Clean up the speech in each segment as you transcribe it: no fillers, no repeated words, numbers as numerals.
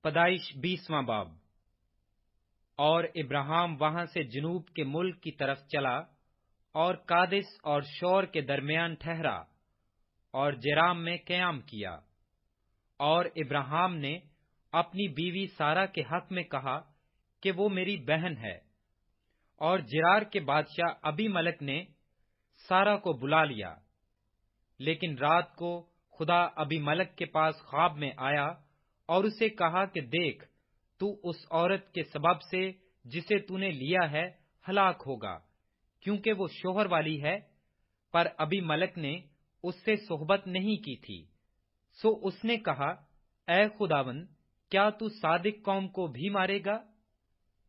پیدائش 20واں باب۔ اور ابراہیم وہاں سے جنوب کے ملک کی طرف چلا اور قادس اور شور کے درمیان ٹھہرا اور جرام میں قیام کیا۔ اور ابراہیم نے اپنی بیوی سارا کے حق میں کہا کہ وہ میری بہن ہے۔ اور جرار کے بادشاہ ابی ملک نے سارا کو بلا لیا، لیکن رات کو خدا ابی ملک کے پاس خواب میں آیا اور اسے کہا کہ دیکھ، تو اس عورت کے سبب سے جسے تو نے لیا ہے ہلاک ہوگا، کیونکہ وہ شوہر والی ہے۔ پر ابی ملک نے اس سے صحبت نہیں کی تھی۔ سو اس نے کہا، اے خداوند، کیا تو صادق قوم کو بھی مارے گا؟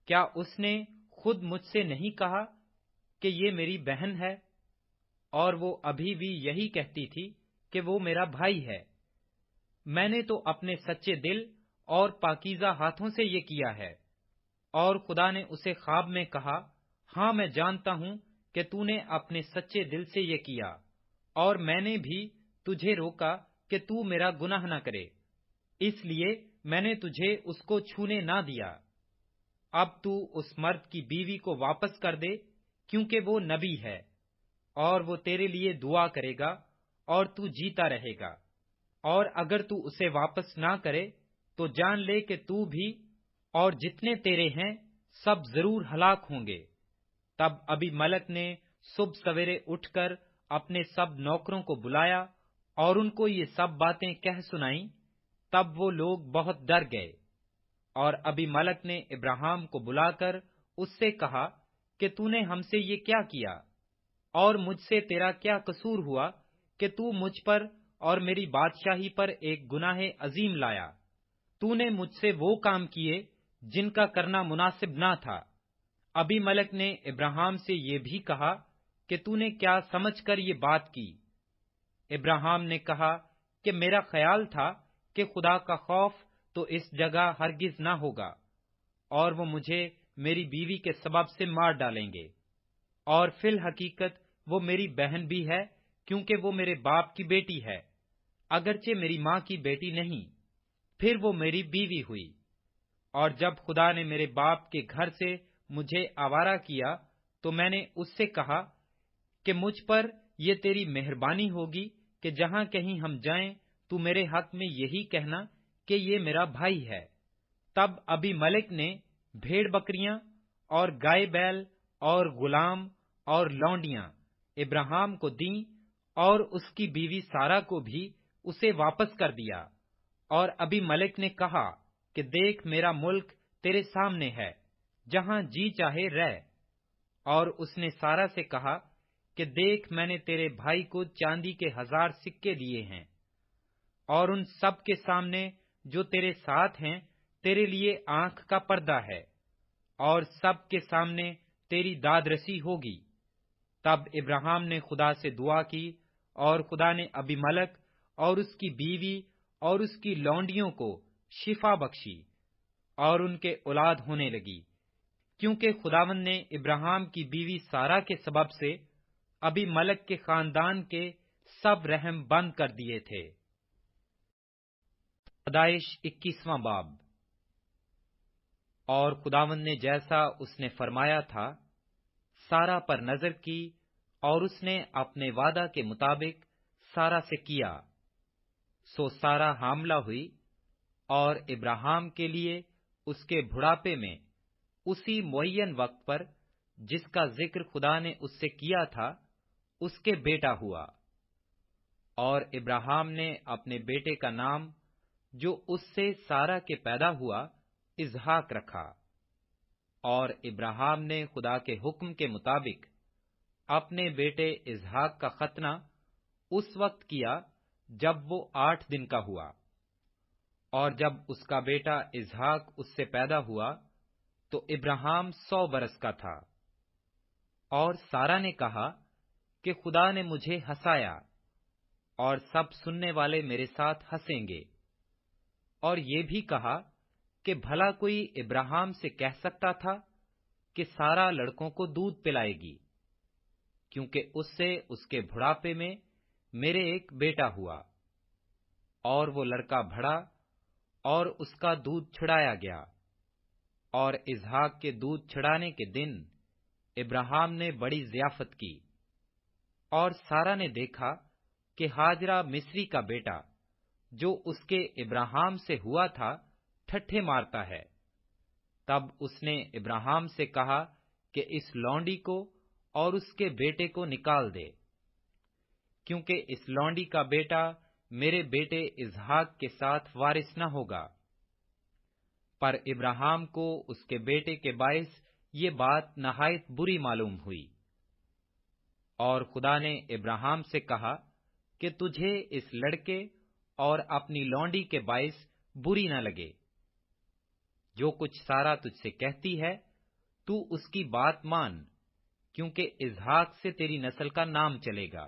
کیا اس نے خود مجھ سے نہیں کہا کہ یہ میری بہن ہے؟ اور وہ ابھی بھی یہی کہتی تھی کہ وہ میرا بھائی ہے۔ میں نے تو اپنے سچے دل اور پاکیزہ ہاتھوں سے یہ کیا ہے۔ اور خدا نے اسے خواب میں کہا، ہاں میں جانتا ہوں کہ تو نے اپنے سچے دل سے یہ کیا، اور میں نے بھی تجھے روکا کہ تو میرا گناہ نہ کرے، اس لیے میں نے تجھے اس کو چھونے نہ دیا۔ اب تو اس مرد کی بیوی کو واپس کر دے، کیونکہ وہ نبی ہے، اور وہ تیرے لیے دعا کرے گا اور تو جیتا رہے گا۔ اور اگر تو اسے واپس نہ کرے تو جان لے کہ تو بھی اور جتنے تیرے ہیں سب ضرور ہلاک ہوں گے۔ تب ابی ملک نے صبح سویرے اٹھ کر اپنے سب نوکروں کو بلایا اور ان کو یہ سب باتیں کہہ سنائیں۔ تب وہ لوگ بہت ڈر گئے۔ اور ابی ملک نے ابراہیم کو بلا کر اس سے کہا کہ تو نے ہم سے یہ کیا کیا، اور مجھ سے تیرا کیا قصور ہوا کہ تو مجھ پر اور میری بادشاہی پر ایک گناہ عظیم لایا؟ تو نے مجھ سے وہ کام کیے جن کا کرنا مناسب نہ تھا۔ ابی ملک نے ابراہیم سے یہ بھی کہا کہ تو نے کیا سمجھ کر یہ بات کی؟ ابراہیم نے کہا کہ میرا خیال تھا کہ خدا کا خوف تو اس جگہ ہرگز نہ ہوگا، اور وہ مجھے میری بیوی کے سبب سے مار ڈالیں گے۔ اور فی الحقیقت وہ میری بہن بھی ہے، کیونکہ وہ میرے باپ کی بیٹی ہے، اگرچہ میری ماں کی بیٹی نہیں، پھر وہ میری بیوی ہوئی۔ اور جب خدا نے میرے باپ کے گھر سے مجھے آوارہ کیا تو میں نے اس سے کہا کہ مجھ پر یہ تیری مہربانی ہوگی کہ جہاں کہیں ہم جائیں تو میرے حق میں یہی کہنا کہ یہ میرا بھائی ہے۔ تب ابی ملک نے بھیڑ بکریاں اور گائے بیل اور غلام اور لونڈیاں ابراہیم کو دیں، اور اس کی بیوی سارا کو بھی اسے واپس کر دیا۔ اور ابی ملک نے کہا کہ دیکھ، میرا ملک تیرے سامنے ہے، جہاں جی چاہے رہ۔ اور اس نے سارا سے کہا کہ دیکھ، میں نے تیرے بھائی کو چاندی کے 1000 سکے دیے ہیں، اور ان سب کے سامنے جو تیرے ساتھ ہیں تیرے لیے آنکھ کا پردہ ہے، اور سب کے سامنے تیری داد رسی ہوگی۔ تب ابراہیم نے خدا سے دعا کی، اور خدا نے ابی ملک اور اس کی بیوی اور اس کی لونڈیوں کو شفا بخشی، اور ان کے اولاد ہونے لگی، کیونکہ خداوند نے ابراہیم کی بیوی سارا کے سبب سے ابی ملک کے خاندان کے سب رحم بند کر دیے تھے۔ پیدائش 21واں باب۔ اور خداوند نے جیسا اس نے فرمایا تھا سارا پر نظر کی، اور اس نے اپنے وعدہ کے مطابق سارا سے کیا۔ سو سارا حاملہ ہوئی، اور ابراہیم کے لیے اس کے بڑھاپے میں اسی معین وقت پر جس کا ذکر خدا نے اس سے کیا تھا اس کے بیٹا ہوا۔ اور ابراہیم نے اپنے بیٹے کا نام جو اس سے سارا کے پیدا ہوا اسحاق رکھا۔ اور ابراہیم نے خدا کے حکم کے مطابق اپنے بیٹے اسحاق کا ختنہ اس وقت کیا جب وہ 8 دن کا ہوا۔ اور جب اس کا بیٹا اسحاق اس سے پیدا ہوا تو ابراہیم 100 برس کا تھا۔ اور سارا نے کہا کہ خدا نے مجھے ہنسایا، اور سب سننے والے میرے ساتھ ہنسیں گے۔ اور یہ بھی کہا کہ بھلا کوئی ابراہیم سے کہہ سکتا تھا کہ سارا لڑکوں کو دودھ پلائے گی، کیونکہ اس سے اس کے بڑھاپے میں میرے ایک بیٹا ہوا۔ اور وہ لڑکا بڑھا اور اس کا دودھ چھڑایا گیا۔ اور اسحاق کے دودھ چھڑانے کے دن ابراہیم نے بڑی ضیافت کی، اور سارا نے دیکھا کہ ہاجرہ مصری کا بیٹا جو اس کے ابراہیم سے ہوا تھا ٹھٹھے مارتا ہے۔ تب اس نے ابراہیم سے کہا کہ اس لونڈی کو اور اس کے بیٹے کو نکال دے، کیونکہ اس لونڈی کا بیٹا میرے بیٹے اسحاق کے ساتھ وارث نہ ہوگا۔ پر ابراہیم کو اس کے بیٹے کے باعث یہ بات نہایت بری معلوم ہوئی، اور خدا نے ابراہیم سے کہا کہ تجھے اس لڑکے اور اپنی لونڈی کے باعث بری نہ لگے۔ جو کچھ سارا تجھ سے کہتی ہے تو اس کی بات مان، کیونکہ اسحاق سے تیری نسل کا نام چلے گا،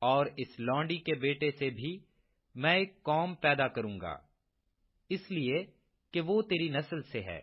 اور اس لونڈی کے بیٹے سے بھی میں ایک قوم پیدا کروں گا، اس لیے کہ وہ تیری نسل سے ہے۔